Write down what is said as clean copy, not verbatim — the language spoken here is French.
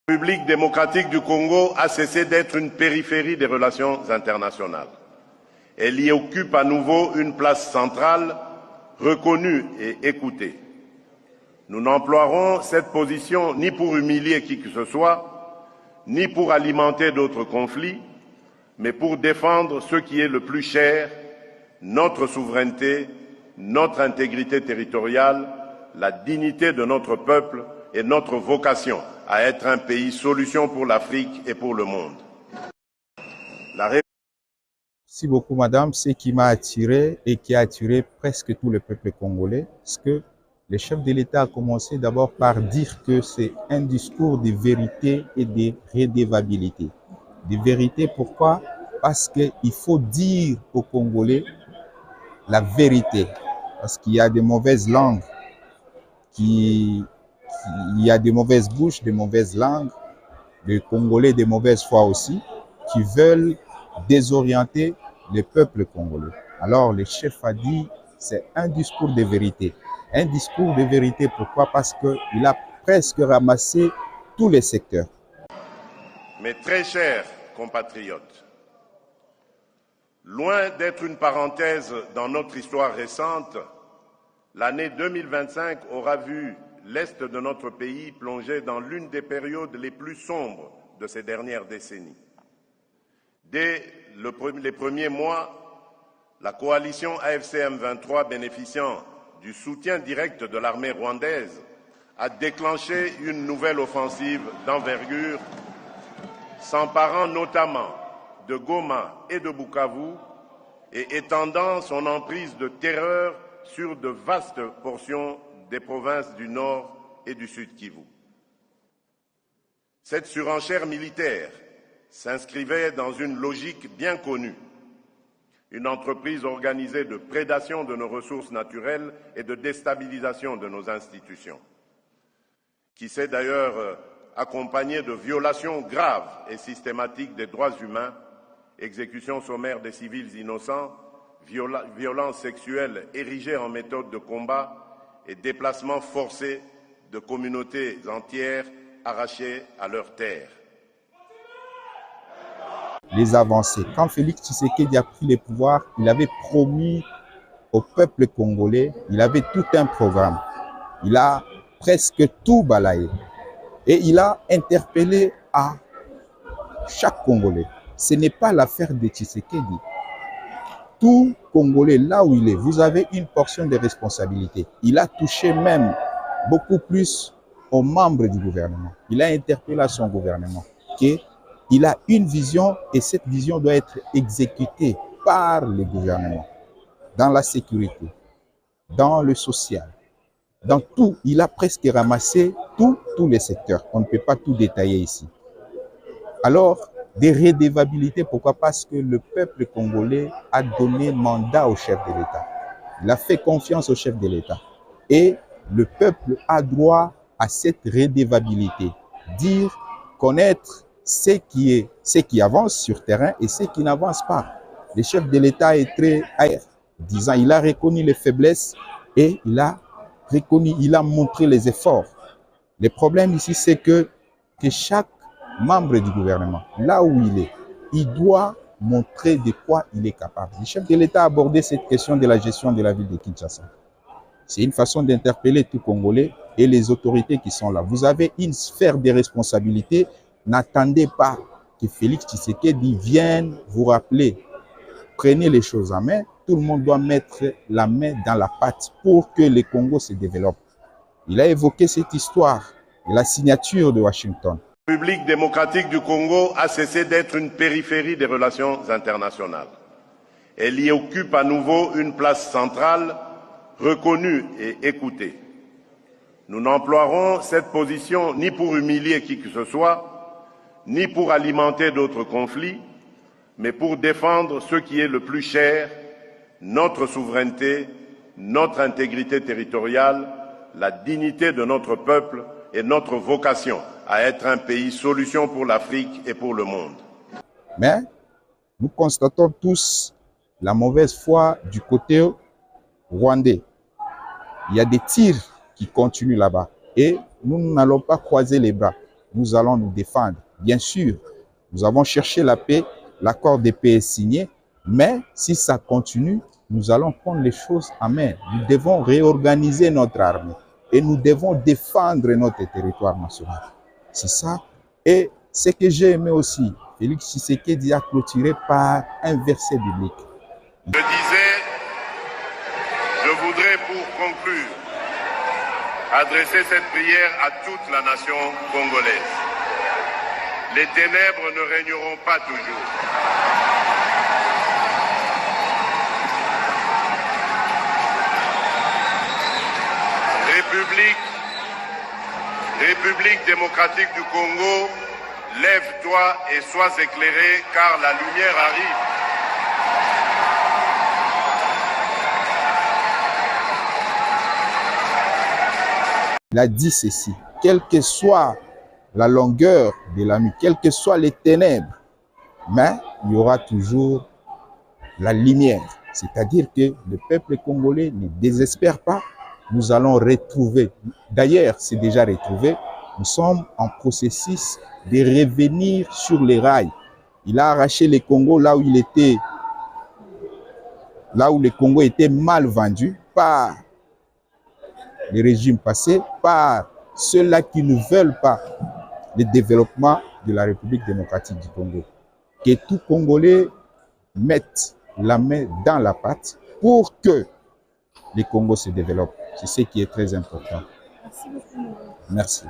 La République démocratique du Congo a cessé d'être une périphérie des relations internationales. Elle y occupe à nouveau une place centrale, reconnue et écoutée. Nous n'emploierons cette position ni pour humilier qui que ce soit, ni pour alimenter d'autres conflits, mais pour défendre ce qui est le plus cher, notre souveraineté, notre intégrité territoriale, la dignité de notre peuple et notre vocation à être un pays solution pour l'Afrique et pour le monde. Merci beaucoup, madame. Ce qui m'a attiré et qui a attiré presque tout le peuple congolais, c'est que le chef de l'État a commencé d'abord par dire que c'est un discours de vérité et de redevabilité. De vérité, pourquoi? Parce qu'il faut dire aux Congolais la vérité. Parce qu'il y a des mauvaises langues, il y a des mauvaises bouches, des mauvaises langues, des Congolais de mauvaise foi aussi, qui veulent désorienter le peuple congolais. Alors le chef a dit, c'est un discours de vérité. Un discours de vérité, pourquoi? Parce qu'il a presque ramassé tous les secteurs. Mes très chers compatriotes, loin d'être une parenthèse dans notre histoire récente, l'année 2025 aura vu l'Est de notre pays plonger dans l'une des périodes les plus sombres de ces dernières décennies. Dès les premiers mois, la coalition AFC M23, bénéficiant du soutien direct de l'armée rwandaise, a déclenché une nouvelle offensive d'envergure, s'emparant notamment de Goma et de Bukavu et étendant son emprise de terreur sur de vastes portions des provinces du Nord et du Sud Kivu. Cette surenchère militaire s'inscrivait dans une logique bien connue, une entreprise organisée de prédation de nos ressources naturelles et de déstabilisation de nos institutions, qui s'est d'ailleurs accompagnée de violations graves et systématiques des droits humains, exécutions sommaires des civils innocents, violences sexuelles érigées en méthode de combat et déplacements forcés de communautés entières arrachées à leurs terres. Les avancées. Quand Félix Tshisekedi a pris le pouvoir, il avait promis au peuple congolais, il avait tout un programme. Il a presque tout balayé. Et il a interpellé à chaque Congolais. Ce n'est pas l'affaire de Tshisekedi. Tout Congolais, là où il est, vous avez une portion de responsabilité. Il a touché même beaucoup plus aux membres du gouvernement. Il a interpellé à son gouvernement qu'il a une vision et cette vision doit être exécutée par le gouvernement. Dans la sécurité, dans le social, dans tout. Il a presque ramassé tous les secteurs. On ne peut pas tout détailler ici. Alors, des redevabilités, pourquoi? Parce que le peuple congolais a donné mandat au chef de l'État. Il a fait confiance au chef de l'État. Et le peuple a droit à cette redevabilité. Dire, connaître ce qui avance sur terrain et ce qui n'avance pas. Le chef de l'État est très disant, il a reconnu les faiblesses et il a montré les efforts. Le problème ici, c'est que chaque membre du gouvernement, là où il est, il doit montrer de quoi il est capable. Le chef de l'État a abordé cette question de la gestion de la ville de Kinshasa. C'est une façon d'interpeller tout Congolais et les autorités qui sont là. Vous avez une sphère de responsabilité. N'attendez pas que Félix Tshisekedi vienne vous rappeler. Prenez les choses en main. Tout le monde doit mettre la main dans la pâte pour que le Congo se développe. Il a évoqué cette histoire de la signature de Washington. La République démocratique du Congo a cessé d'être une périphérie des relations internationales. Elle y occupe à nouveau une place centrale, reconnue et écoutée. Nous n'emploierons cette position ni pour humilier qui que ce soit, ni pour alimenter d'autres conflits, mais pour défendre ce qui est le plus cher, notre souveraineté, notre intégrité territoriale, la dignité de notre peuple et notre vocation à être un pays solution pour l'Afrique et pour le monde. Mais nous constatons tous la mauvaise foi du côté rwandais. Il y a des tirs qui continuent là-bas et nous n'allons pas croiser les bras. nous allons nous défendre. Bien sûr, nous avons cherché la paix, l'accord de paix est signé, mais si ça continue, nous allons prendre les choses en main. Nous devons réorganiser notre armée et nous devons défendre notre territoire national. C'est ça. Et ce que j'ai aimé aussi, Félix Tshisekedi a clôturé par un verset biblique. Je disais, je voudrais pour conclure adresser cette prière à toute la nation congolaise. Les ténèbres ne régneront pas toujours. République démocratique du Congo, lève-toi et sois éclairé car la lumière arrive. Il a dit ceci, quelle que soit la longueur de la nuit, quelles que soient les ténèbres, mais il y aura toujours la lumière. C'est-à-dire que le peuple congolais ne désespère pas. Nous allons retrouver, d'ailleurs c'est déjà retrouvé, nous sommes en processus de revenir sur les rails. Il a arraché le Congo là où il était, là où le Congo était mal vendu par les régimes passés, par ceux-là qui ne veulent pas le développement de la République démocratique du Congo. Que tout Congolais mette la main dans la pâte pour que le Congo se développe. C'est ce qui est très important. Merci beaucoup. Merci.